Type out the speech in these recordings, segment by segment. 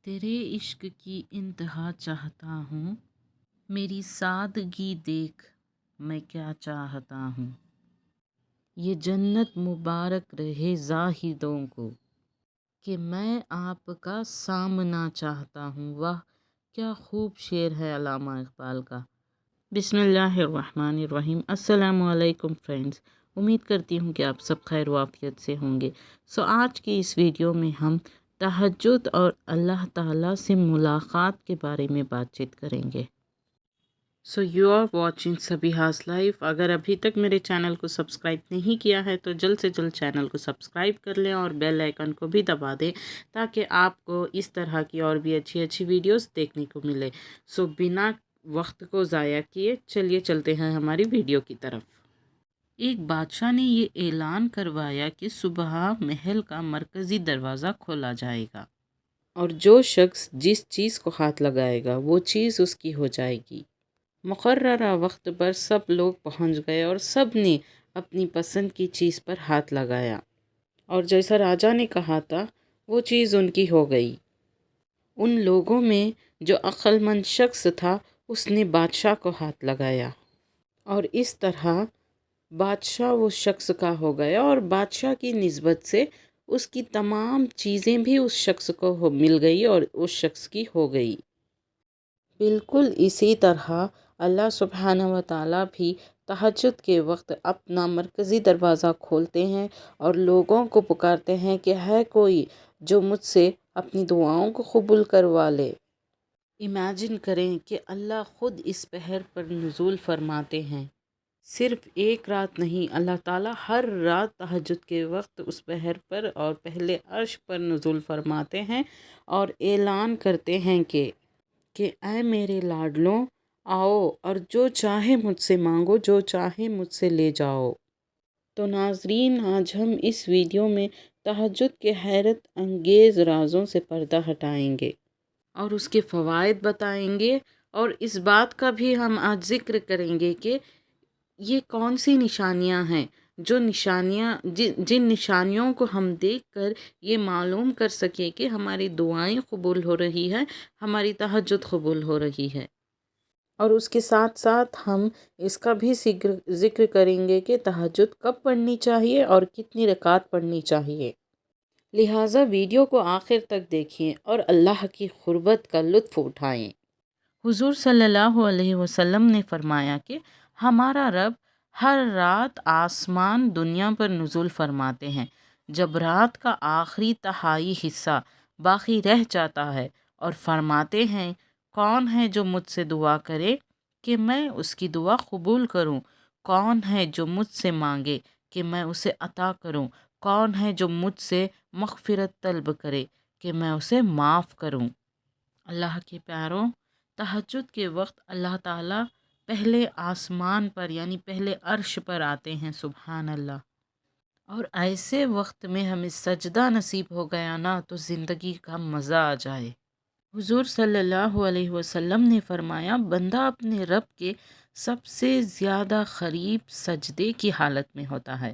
تیرے عشق کی انتہا چاہتا ہوں، میری سادگی دیکھ میں کیا چاہتا ہوں۔ یہ جنت مبارک رہے زاہدوں کو کہ میں آپ کا سامنا چاہتا ہوں۔ واہ کیا خوب شعر ہے علامہ اقبال کا۔ بسم اللہ الرحمن الرحیم۔ السلام علیکم فرینڈز، امید کرتی ہوں کہ آپ سب خیر و عافیت سے ہوں گے۔ آج کی اس ویڈیو میں ہم تہجد اور اللہ تعالیٰ سے ملاقات کے بارے میں بات چیت کریں گے۔ You are watching Sabiha's life. اگر ابھی تک میرے چینل کو سبسکرائب نہیں کیا ہے تو جلد سے جلد چینل کو سبسکرائب کر لیں اور بیل آئیکن کو بھی دبا دیں تاکہ آپ کو اس طرح کی اور بھی اچھی ویڈیوز دیکھنے کو ملے۔ بنا وقت کو ضائع کیے چلیے چلتے ہیں ہماری ویڈیو کی طرف۔ ایک بادشاہ نے یہ اعلان کروایا کہ صبح محل کا مرکزی دروازہ کھولا جائے گا اور جو شخص جس چیز کو ہاتھ لگائے گا وہ چیز اس کی ہو جائے گی۔ مقررہ وقت پر سب لوگ پہنچ گئے اور سب نے اپنی پسند کی چیز پر ہاتھ لگایا اور جیسا راجا نے کہا تھا وہ چیز ان کی ہو گئی۔ ان لوگوں میں جو عقل مند شخص تھا اس نے بادشاہ کو ہاتھ لگایا اور اس طرح بادشاہ وہ شخص کا ہو گیا اور بادشاہ کی نسبت سے اس کی تمام چیزیں بھی اس شخص کو مل گئی اور اس شخص کی ہو گئی۔ بالکل اسی طرح اللہ سبحانہ و تعالیٰ بھی تہجد کے وقت اپنا مرکزی دروازہ کھولتے ہیں اور لوگوں کو پکارتے ہیں کہ ہے کوئی جو مجھ سے اپنی دعاؤں کو قبول کروا لے۔ امیجن کریں کہ اللہ خود اس پہر پر نزول فرماتے ہیں۔ صرف ایک رات نہیں، اللہ تعالیٰ ہر رات تہجد کے وقت اس پہر پر اور پہلے عرش پر نزول فرماتے ہیں اور اعلان کرتے ہیں کہ اے میرے لاڈلوں آؤ اور جو چاہے مجھ سے مانگو، جو چاہے مجھ سے لے جاؤ۔ تو ناظرین آج ہم اس ویڈیو میں تہجد کے حیرت انگیز رازوں سے پردہ ہٹائیں گے اور اس کے فوائد بتائیں گے اور اس بات کا بھی ہم آج ذکر کریں گے کہ یہ کون سی نشانیاں ہیں جن نشانیوں کو ہم دیکھ کر یہ معلوم کر سکیں کہ ہماری دعائیں قبول ہو رہی ہے، ہماری تہجد قبول ہو رہی ہے۔ اور اس کے ساتھ ساتھ ہم اس کا بھی ذکر کریں گے کہ تہجد کب پڑھنی چاہیے اور کتنی رکعت پڑھنی چاہیے۔ لہٰذا ویڈیو کو آخر تک دیکھیں اور اللہ کی قربت کا لطف اٹھائیں۔ حضور صلی اللہ علیہ وسلم نے فرمایا کہ ہمارا رب ہر رات آسمان دنیا پر نزول فرماتے ہیں جب رات کا آخری تہائی حصہ باقی رہ جاتا ہے اور فرماتے ہیں کون ہے جو مجھ سے دعا کرے کہ میں اس کی دعا قبول کروں، کون ہے جو مجھ سے مانگے کہ میں اسے عطا کروں، کون ہے جو مجھ سے مغفرت طلب کرے کہ میں اسے معاف کروں۔ اللہ کے پیاروں، تہجد کے وقت اللہ تعالیٰ پہلے آسمان پر یعنی پہلے عرش پر آتے ہیں، سبحان اللہ۔ اور ایسے وقت میں ہمیں سجدہ نصیب ہو گیا نا تو زندگی کا مزہ آ جائے۔ حضور صلی اللہ علیہ وسلم نے فرمایا بندہ اپنے رب کے سب سے زیادہ قریب سجدے کی حالت میں ہوتا ہے،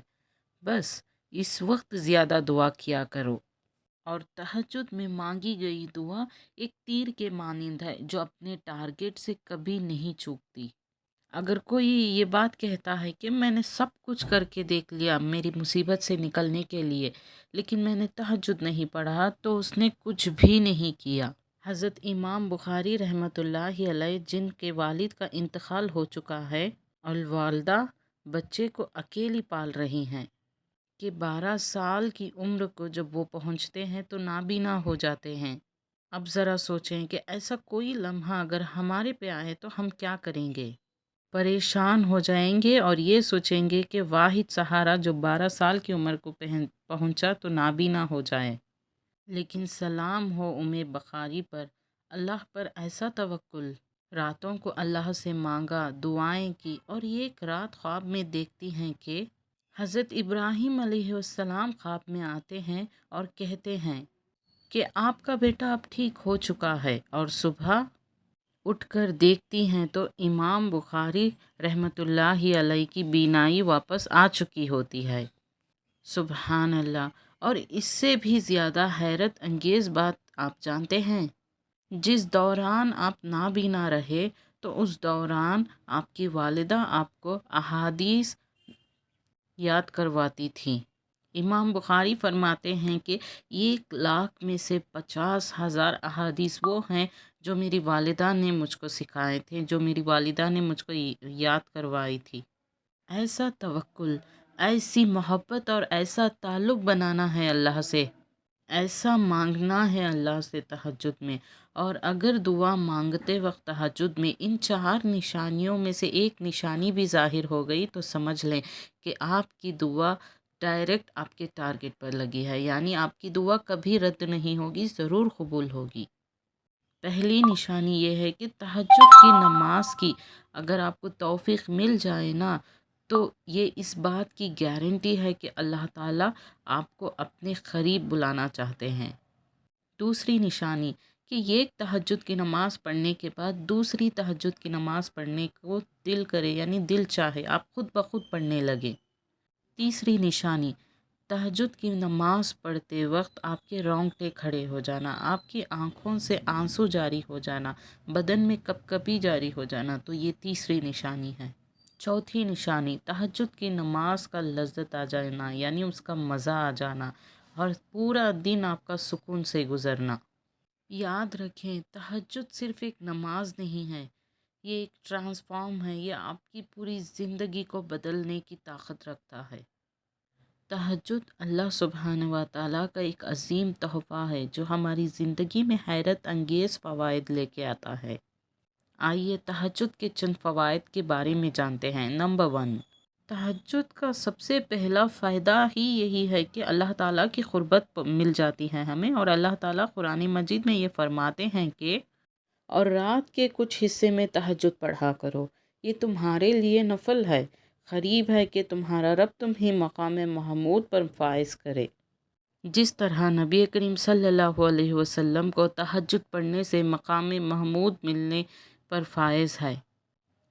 بس اس وقت زیادہ دعا کیا کرو۔ اور تہجد میں مانگی گئی دعا ایک تیر کے مانند ہے جو اپنے ٹارگٹ سے کبھی نہیں چوکتی۔ اگر کوئی یہ بات کہتا ہے کہ میں نے سب کچھ کر کے دیکھ لیا میری مصیبت سے نکلنے کے لیے لیکن میں نے تہجد نہیں پڑھا تو اس نے کچھ بھی نہیں کیا۔ حضرت امام بخاری رحمۃ اللہ علیہ جن کے والد کا انتقال ہو چکا ہے اور والدہ بچے کو اکیلی پال رہی ہیں کہ 12 سال کی عمر کو جب وہ پہنچتے ہیں تو نابینا ہو جاتے ہیں۔ اب ذرا سوچیں کہ ایسا کوئی لمحہ اگر ہمارے پہ آئے تو ہم کیا کریں گے؟ پریشان ہو جائیں گے اور یہ سوچیں گے کہ واحد سہارا جو 12 سال کی عمر کو پہنچا تو نابینا ہو جائے۔ لیکن سلام ہو بخاری پر، اللہ پر ایسا توکل، راتوں کو اللہ سے مانگا، دعائیں کی اور ایک رات خواب میں دیکھتی ہیں کہ حضرت ابراہیم علیہ السلام خواب میں آتے ہیں اور کہتے ہیں کہ آپ کا بیٹا اب ٹھیک ہو چکا ہے، اور صبح اٹھ کر دیکھتی ہیں تو امام بخاری رحمۃ اللہ علیہ کی بینائی واپس آ چکی ہوتی ہے۔ سبحان اللہ۔ اور اس سے بھی زیادہ حیرت انگیز بات آپ جانتے ہیں جس دوران آپ نابینا رہے تو اس دوران آپ کی والدہ آپ کو احادیث یاد کرواتی تھیں۔ امام بخاری فرماتے ہیں کہ 1,00,000 میں سے 50,000 احادیث وہ ہیں جو میری والدہ نے مجھ کو سکھائے تھے، جو میری والدہ نے مجھ کو یاد کروائی تھی۔ ایسا توکل، ایسی محبت اور ایسا تعلق بنانا ہے اللہ سے، ایسا مانگنا ہے اللہ سے تہجد میں۔ اور اگر دعا مانگتے وقت تہجد میں ان 4 نشانیوں میں سے ایک نشانی بھی ظاہر ہو گئی تو سمجھ لیں کہ آپ کی دعا ڈائریکٹ آپ کے ٹارگٹ پر لگی ہے، یعنی آپ کی دعا کبھی رد نہیں ہوگی، ضرور قبول ہوگی۔ پہلی نشانی یہ ہے کہ تہجد کی نماز کی اگر آپ کو توفیق مل جائے نا تو یہ اس بات کی گارنٹی ہے کہ اللہ تعالیٰ آپ کو اپنے قریب بلانا چاہتے ہیں۔ دوسری نشانی کہ یہ تہجد کی نماز پڑھنے کے بعد دوسری تہجد کی نماز پڑھنے کو دل کرے، یعنی دل چاہے، آپ خود بخود پڑھنے لگے۔ تیسری نشانی تہجد کی نماز پڑھتے وقت آپ کے رونگٹے کھڑے ہو جانا، آپ کی آنکھوں سے آنسو جاری ہو جانا، بدن میں کپکپی جاری ہو جانا، تو یہ تیسری نشانی ہے۔ چوتھی نشانی تہجد کی نماز کا لذت آ جانا، یعنی اس کا مزہ آ جانا اور پورا دن آپ کا سکون سے گزرنا۔ یاد رکھیں تہجد صرف ایک نماز نہیں ہے، یہ ایک ٹرانسفارم ہے، یہ آپ کی پوری زندگی کو بدلنے کی طاقت رکھتا ہے۔ تہجد اللہ سبحانہ و تعالیٰ کا ایک عظیم تحفہ ہے جو ہماری زندگی میں حیرت انگیز فوائد لے کے آتا ہے۔ آئیے تہجد کے چند فوائد کے بارے میں جانتے ہیں۔ نمبر 1، تہجد کا سب سے پہلا فائدہ ہی یہی ہے کہ اللہ تعالیٰ کی قربت مل جاتی ہے ہمیں، اور اللہ تعالیٰ قرآن مجید میں یہ فرماتے ہیں کہ اور رات کے کچھ حصے میں تہجد پڑھا کرو، یہ تمہارے لیے نفل ہے، قریب ہے کہ تمہارا رب تمہیں مقام محمود پر فائز کرے۔ جس طرح نبی کریم صلی اللہ علیہ وسلم کو تہجد پڑھنے سے مقام محمود ملنے پر فائز ہے،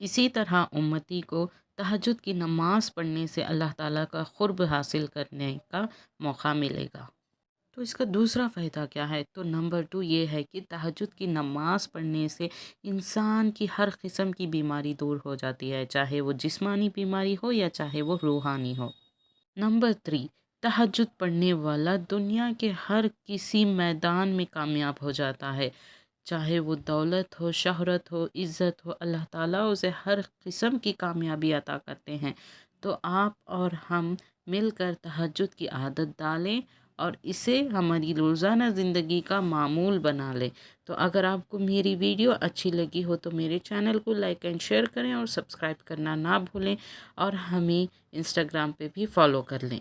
اسی طرح امتی کو تہجد کی نماز پڑھنے سے اللہ تعالیٰ کا قرب حاصل کرنے کا موقع ملے گا۔ تو اس کا دوسرا فائدہ کیا ہے؟ تو نمبر 2 یہ ہے کہ تہجد کی نماز پڑھنے سے انسان کی ہر قسم کی بیماری دور ہو جاتی ہے، چاہے وہ جسمانی بیماری ہو یا چاہے وہ روحانی ہو۔ نمبر 3، تہجد پڑھنے والا دنیا کے ہر کسی میدان میں کامیاب ہو جاتا ہے، چاہے وہ دولت ہو، شہرت ہو، عزت ہو، اللہ تعالیٰ اسے ہر قسم کی کامیابی عطا کرتے ہیں۔ تو آپ اور ہم مل کر تہجد کی عادت ڈالیں اور اسے ہماری روزانہ زندگی کا معمول بنا لیں۔ تو اگر آپ کو میری ویڈیو اچھی لگی ہو تو میرے چینل کو لائک اینڈ شیئر کریں اور سبسکرائب کرنا نہ بھولیں، اور ہمیں انسٹاگرام پہ بھی فالو کر لیں۔